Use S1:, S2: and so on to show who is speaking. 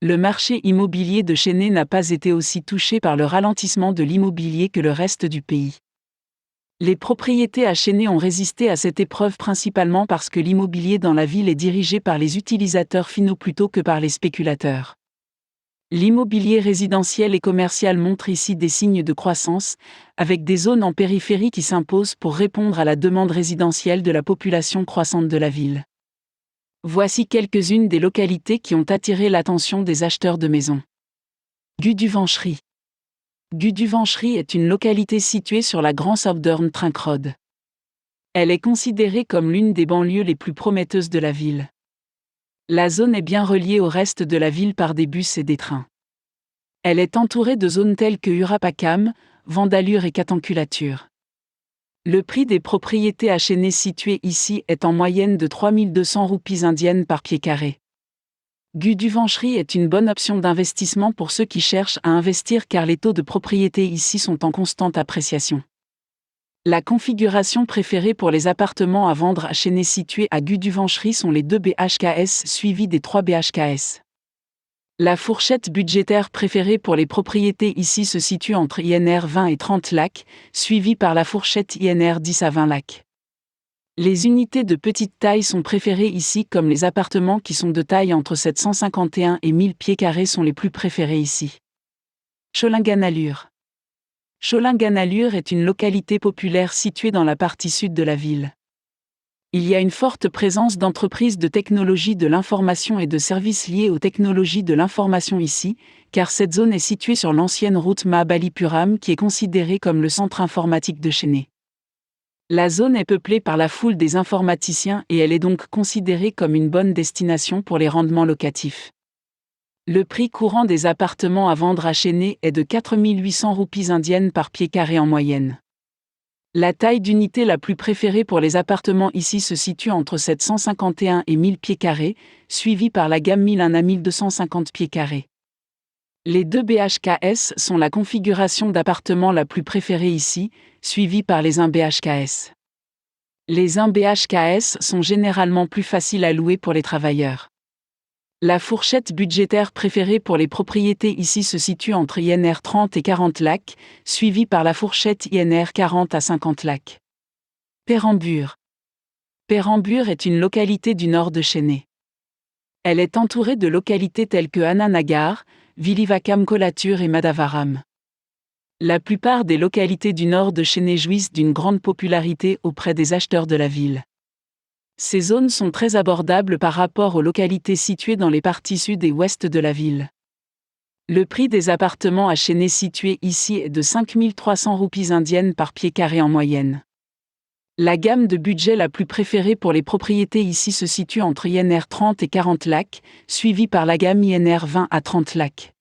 S1: Le marché immobilier de Chennai n'a pas été aussi touché par le ralentissement de l'immobilier que le reste du pays. Les propriétés à Chennai ont résisté à cette épreuve principalement parce que l'immobilier dans la ville est dirigé par les utilisateurs finaux plutôt que par les spéculateurs. L'immobilier résidentiel et commercial montre ici des signes de croissance, avec des zones en périphérie qui s'imposent pour répondre à la demande résidentielle de la population croissante de la ville. Voici quelques-unes des localités qui ont attiré l'attention des acheteurs de maisons. Guduvanchery. Guduvanchery est une localité située sur la Grand Southern Trunk Road. Elle est considérée comme l'une des banlieues les plus prometteuses de la ville. La zone est bien reliée au reste de la ville par des bus et des trains. Elle est entourée de zones telles que Urapakam, Vandalur et Katankulatur. Le prix des propriétés à Chennai situées ici est en moyenne de 3200 roupies indiennes par pied carré. Guduvanchery est une bonne option d'investissement pour ceux qui cherchent à investir car les taux de propriété ici sont en constante appréciation. La configuration préférée pour les appartements à vendre à Chennai situés à Guduvanchery sont les 2 BHKS suivis des 3 BHKS. La fourchette budgétaire préférée pour les propriétés ici se situe entre INR 20 et 30 lakhs, suivie par la fourchette INR 10 à 20 lakhs. Les unités de petite taille sont préférées ici comme les appartements qui sont de taille entre 751 et 1000 pieds carrés sont les plus préférés ici. Cholinganallur. Cholinganallur est une localité populaire située dans la partie sud de la ville. Il y a une forte présence d'entreprises de technologie de l'information et de services liés aux technologies de l'information ici, car cette zone est située sur l'ancienne route Mahabalipuram qui est considérée comme le centre informatique de Chennai. La zone est peuplée par la foule des informaticiens et elle est donc considérée comme une bonne destination pour les rendements locatifs. Le prix courant des appartements à vendre à Chennai est de 4800 roupies indiennes par pied carré en moyenne. La taille d'unité la plus préférée pour les appartements ici se situe entre 751 et 1000 pieds carrés, suivie par la gamme 1001 à 1250 pieds carrés. Les 2 BHKS sont la configuration d'appartement la plus préférée ici, suivie par les 1 BHKS. Les 1 BHKS sont généralement plus faciles à louer pour les travailleurs. La fourchette budgétaire préférée pour les propriétés ici se situe entre INR 30 et 40 lakhs, suivie par la fourchette INR 40 à 50 lakhs. Perambur. Perambur est une localité du nord de Chennai. Elle est entourée de localités telles que Ananagar, Vilivakam Kolatur et Madavaram. La plupart des localités du nord de Chennai jouissent d'une grande popularité auprès des acheteurs de la ville. Ces zones sont très abordables par rapport aux localités situées dans les parties sud et ouest de la ville. Le prix des appartements à Chennai situés ici est de 5300 roupies indiennes par pied carré en moyenne. La gamme de budget la plus préférée pour les propriétés ici se situe entre INR 30 et 40 lakhs, suivie par la gamme INR 20 à 30 lakhs.